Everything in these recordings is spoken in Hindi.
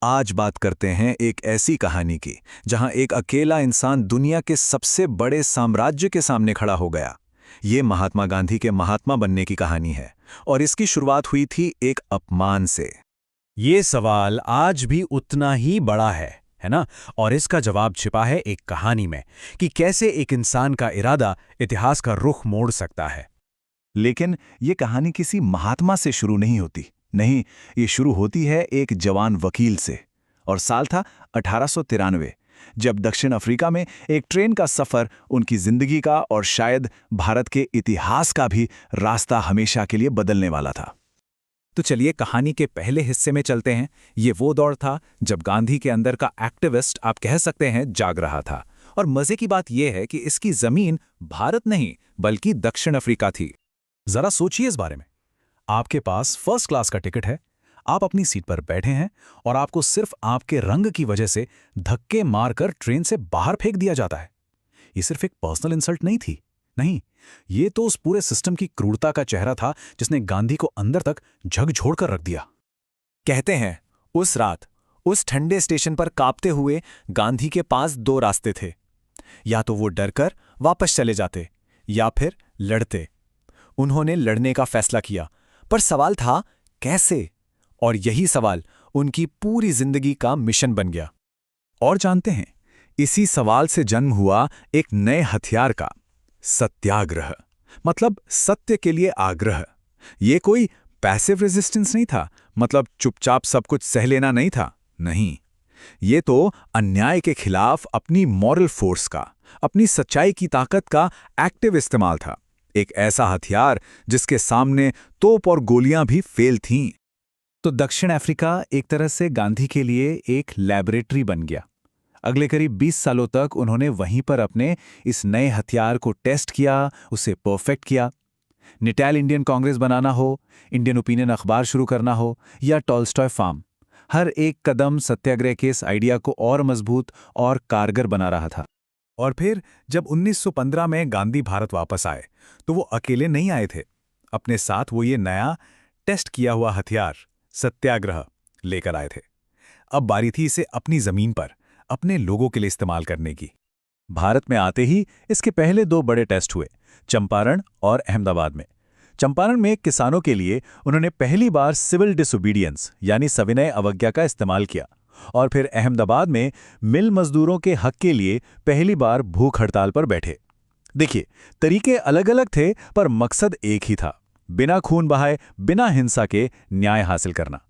आज बात करते हैं एक ऐसी कहानी की जहां एक अकेला इंसान दुनिया के सबसे बड़े साम्राज्य के सामने खड़ा हो गया। ये महात्मा गांधी के महात्मा बनने की कहानी है और इसकी शुरुआत हुई थी एक अपमान से। ये सवाल आज भी उतना ही बड़ा है ना? और इसका जवाब छिपा है एक कहानी में कि कैसे एक इंसान का इरादा इतिहास का रुख मोड़ सकता है। लेकिन ये कहानी किसी महात्मा से शुरू नहीं होती। नहीं, ये शुरू होती है एक जवान वकील से। और साल था 1893, जब दक्षिण अफ्रीका में एक ट्रेन का सफर उनकी जिंदगी का और शायद भारत के इतिहास का भी रास्ता हमेशा के लिए बदलने वाला था। तो चलिए कहानी के पहले हिस्से में चलते हैं। ये वो दौर था जब गांधी के अंदर का एक्टिविस्ट आप कह सकते हैं जाग रहा था। और मजे की बात यह है कि इसकी जमीन भारत नहीं बल्कि दक्षिण अफ्रीका थी। जरा सोचिए इस बारे में। आपके पास फर्स्ट क्लास का टिकट है, आप अपनी सीट पर बैठे हैं और आपको सिर्फ आपके रंग की वजह से धक्के मारकर ट्रेन से बाहर फेंक दिया जाता है। ये सिर्फ एक पर्सनल इंसल्ट नहीं थी, नहीं, ये तो उस पूरे सिस्टम की क्रूरता का चेहरा था जिसने गांधी को अंदर तक झकझोर कर रख दिया। कहते हैं उस रात उस ठंडे स्टेशन पर कांपते हुए गांधी के पास दो रास्ते थे। या तो वो डरकर वापस चले जाते या फिर लड़ते। उन्होंने लड़ने का फैसला किया, पर सवाल था कैसे? और यही सवाल उनकी पूरी जिंदगी का मिशन बन गया। और जानते हैं, इसी सवाल से जन्म हुआ एक नए हथियार का, सत्याग्रह। मतलब सत्य के लिए आग्रह। ये कोई पैसिव रेजिस्टेंस नहीं था, मतलब चुपचाप सब कुछ सह लेना नहीं था। नहीं, ये तो अन्याय के खिलाफ अपनी मॉरल फोर्स का, अपनी सच्चाई की ताकत का एक्टिव इस्तेमाल था। एक ऐसा हथियार जिसके सामने तोप और गोलियां भी फेल थीं। तो दक्षिण अफ्रीका एक तरह से गांधी के लिए एक लैबोरेटरी बन गया। अगले करीब 20 सालों तक उन्होंने वहीं पर अपने इस नए हथियार को टेस्ट किया, उसे परफेक्ट किया। निटैल इंडियन कांग्रेस बनाना हो, इंडियन ओपिनियन अखबार शुरू करना हो या टॉल्स्टॉय फार्म, हर एक कदम सत्याग्रह के इस आइडिया को और मजबूत और कारगर बना रहा था। और फिर जब 1915 में गांधी भारत वापस आए तो वो अकेले नहीं आए थे। अपने साथ वो ये नया टेस्ट किया हुआ हथियार सत्याग्रह लेकर आए थे। अब बारी थी इसे अपनी जमीन पर अपने लोगों के लिए इस्तेमाल करने की। भारत में आते ही इसके पहले दो बड़े टेस्ट हुए, चंपारण और अहमदाबाद में। चंपारण में किसानों के लिए उन्होंने पहली बार सिविल डिसोबीडियंस यानी सविनय अवज्ञा का इस्तेमाल किया। और फिर अहमदाबाद में मिल मजदूरों के हक के लिए पहली बार भूख हड़ताल पर बैठे। देखिए, तरीके अलग अलग थे पर मकसद एक ही था, बिना खून बहाए, बिना हिंसा के न्याय हासिल करना।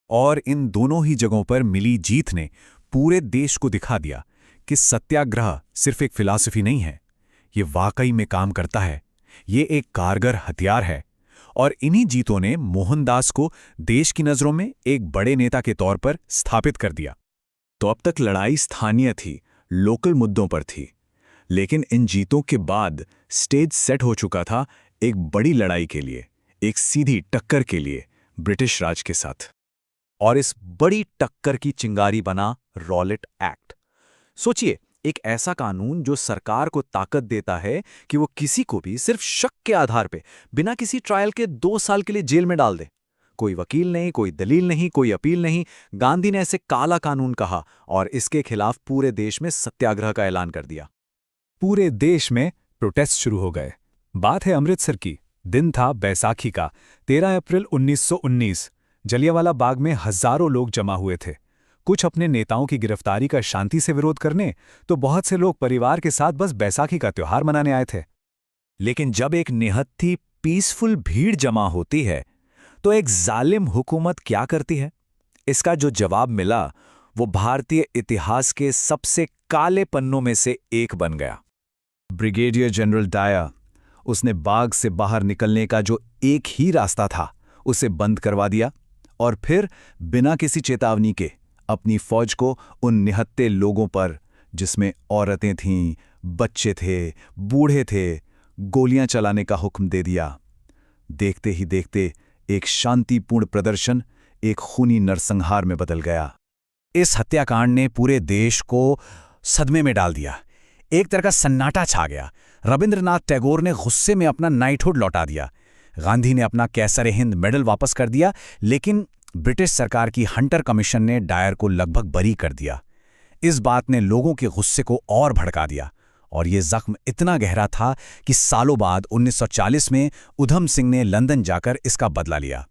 और इन दोनों ही जगहों पर मिली जीत ने पूरे देश को दिखा दिया कि सत्याग्रह सिर्फ एक फिलॉसफी नहीं है, ये वाकई में काम करता है, ये एक कारगर हथियार है। और इन्हीं जीतों ने मोहनदास को देश की नज़रों में एक बड़े नेता के तौर पर स्थापित कर दिया। तो अब तक लड़ाई स्थानीय थी, लोकल मुद्दों पर थी। लेकिन इन जीतों के बाद स्टेज सेट हो चुका था एक बड़ी लड़ाई के लिए, एक सीधी टक्कर के लिए ब्रिटिश राज के साथ। और इस बड़ी टक्कर की चिंगारी बना रॉलेट एक्ट। सोचिए, एक ऐसा कानून जो सरकार को ताकत देता है कि वो किसी को भी सिर्फ शक के आधार पे बिना किसी ट्रायल के 2 साल के लिए जेल में डाल दे। कोई वकील नहीं, कोई दलील नहीं, कोई अपील नहीं। गांधी ने ऐसे काला कानून कहा और इसके खिलाफ पूरे देश में सत्याग्रह का ऐलान कर दिया। पूरे देश में प्रोटेस्ट शुरू हो गए। बात है अमृतसर की। दिन था बैसाखी का, 13 अप्रैल 1919। जलियांवाला बाग में हजारों लोग जमा हुए थे। कुछ अपने नेताओं की गिरफ्तारी का शांति से विरोध करने, तो बहुत से लोग परिवार के साथ बस बैसाखी का त्योहार मनाने आए थे। लेकिन जब एक निहत्थी पीसफुल भीड़ जमा होती है तो एक जालिम हुकूमत क्या करती है? इसका जो जवाब मिला वो भारतीय इतिहास के सबसे काले पन्नों में से एक बन गया। ब्रिगेडियर जनरल डायर, उसने बाग से बाहर निकलने का जो एक ही रास्ता था उसे बंद करवा दिया और फिर बिना किसी चेतावनी के अपनी फौज को उन निहत्थे लोगों पर, जिसमें औरतें थीं, बच्चे थे, बूढ़े थे, गोलियां चलाने का हुक्म दे दिया। देखते ही देखते एक शांतिपूर्ण प्रदर्शन एक खूनी नरसंहार में बदल गया। इस हत्याकांड ने पूरे देश को सदमे में डाल दिया। एक तरह का सन्नाटा छा गया। रविंद्रनाथ टैगोर ने गुस्से में अपना नाइटहुड लौटा दिया। गांधी ने अपना कैसर-ए-हिंद मेडल वापस कर दिया, लेकिन ब्रिटिश सरकार की हंटर कमीशन ने डायर को लगभग बरी कर दिया। इस बात ने लोगों के गुस्से को और भड़का दिया और ये जख्म इतना गहरा था कि सालों बाद 1940 में उधम सिंह ने लंदन जाकर इसका बदला लिया।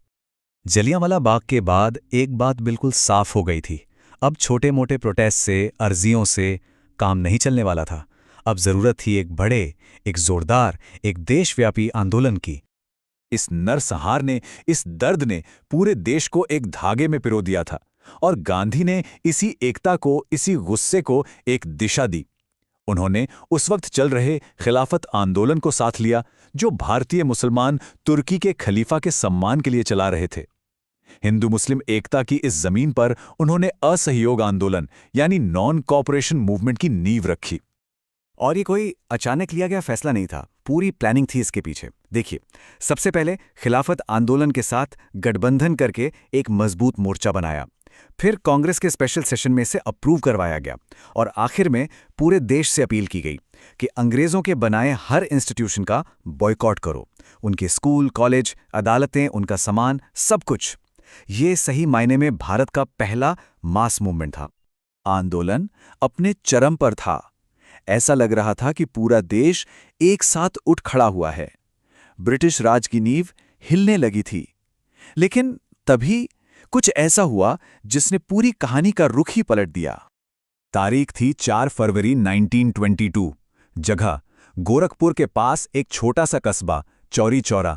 जलियांवाला बाग के बाद एक बात बिल्कुल साफ हो गई थी। अब छोटे मोटे प्रोटेस्ट से, अर्जियों से काम नहीं चलने वाला था। अब जरूरत थी एक बड़े, एक जोरदार, एक देशव्यापी आंदोलन की। इस नरसंहार ने, इस दर्द ने पूरे देश को एक धागे में पिरो दिया था और गांधी ने इसी एकता को, इसी गुस्से को एक दिशा दी। उन्होंने उस वक्त चल रहे खिलाफत आंदोलन को साथ लिया जो भारतीय मुसलमान तुर्की के खलीफा के सम्मान के लिए चला रहे थे। हिंदू मुस्लिम एकता की इस जमीन पर उन्होंने असहयोग आंदोलन यानी नॉन कॉपरेशन मूवमेंट की नींव रखी। और ये कोई अचानक लिया गया फैसला नहीं था, पूरी प्लानिंग थी इसके पीछे। देखिए, सबसे पहले खिलाफत आंदोलन के साथ गठबंधन करके एक मजबूत मोर्चा बनाया, फिर कांग्रेस के स्पेशल सेशन में से अप्रूव करवाया गया और आखिर में पूरे देश से अपील की गई कि अंग्रेजों के बनाए हर इंस्टीट्यूशन का बॉयकॉट करो, उनके स्कूल, कॉलेज, अदालतें, उनका सामान, सब कुछ। ये सही मायने में भारत का पहला मास मूवमेंट था। आंदोलन अपने चरम पर था। ऐसा लग रहा था कि पूरा देश एक साथ उठ खड़ा हुआ है। ब्रिटिश राज की नींव हिलने लगी थी। लेकिन तभी कुछ ऐसा हुआ जिसने पूरी कहानी का रुख ही पलट दिया। तारीख थी 4 फरवरी 1922। जगह गोरखपुर के पास एक छोटा सा कस्बा चौरी चौरा।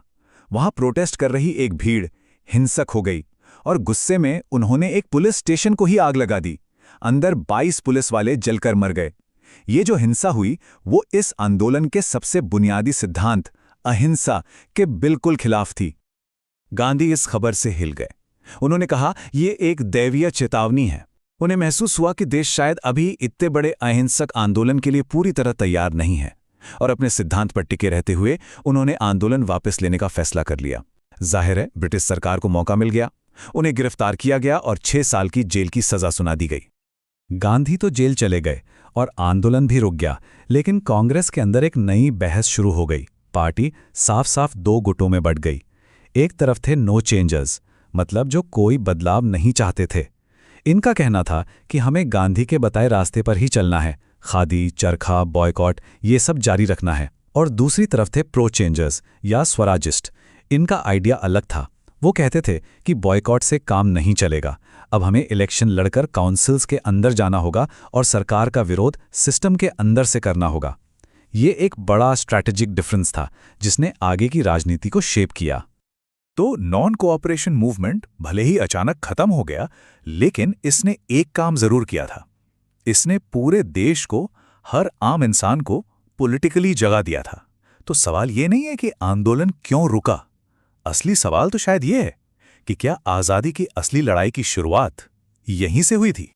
वहां प्रोटेस्ट कर रही एक भीड़ हिंसक हो गई और गुस्से में उन्होंने एक पुलिस स्टेशन को ही आग लगा दी। अंदर 22 पुलिस वाले जलकर मर गए। ये जो हिंसा हुई वो इस आंदोलन के सबसे बुनियादी सिद्धांत अहिंसा के बिल्कुल खिलाफ थी। गांधी इस खबर से हिल गए। उन्होंने कहा ये एक दैवीय चेतावनी है। उन्हें महसूस हुआ कि देश शायद अभी इतने बड़े अहिंसक आंदोलन के लिए पूरी तरह तैयार नहीं है और अपने सिद्धांत पर टिके रहते हुए उन्होंने आंदोलन वापस लेने का फैसला कर लिया। जाहिर है ब्रिटिश सरकार को मौका मिल गया। उन्हें गिरफ्तार किया गया और 6 साल की जेल की सजा सुना दी गई। गांधी तो जेल चले गए और आंदोलन भी रुक गया, लेकिन कांग्रेस के अंदर एक नई बहस शुरू हो गई। पार्टी साफ साफ 2 गुटों में बंट गई। एक तरफ थे नो चेंजर्स, मतलब जो कोई बदलाव नहीं चाहते थे। इनका कहना था कि हमें गांधी के बताए रास्ते पर ही चलना है, खादी, चरखा, बॉयकॉट ये सब जारी रखना है। और दूसरी तरफ थे प्रो चेंजर्स या स्वराजिस्ट। इनका आइडिया अलग था। वो कहते थे कि बॉयकॉट से काम नहीं चलेगा, अब हमें इलेक्शन लड़कर काउंसिल्स के अंदर जाना होगा और सरकार का विरोध सिस्टम के अंदर से करना होगा। ये एक बड़ा स्ट्रैटेजिक डिफरेंस था जिसने आगे की राजनीति को शेप किया। तो नॉन कोऑपरेशन मूवमेंट भले ही अचानक खत्म हो गया, लेकिन इसने एक काम जरूर किया था। इसने पूरे देश को, हर आम इंसान को पॉलिटिकली जगा दिया था। तो सवाल ये नहीं है कि आंदोलन क्यों रुका, असली सवाल तो शायद ये है कि क्या आज़ादी की असली लड़ाई की शुरुआत यहीं से हुई थी।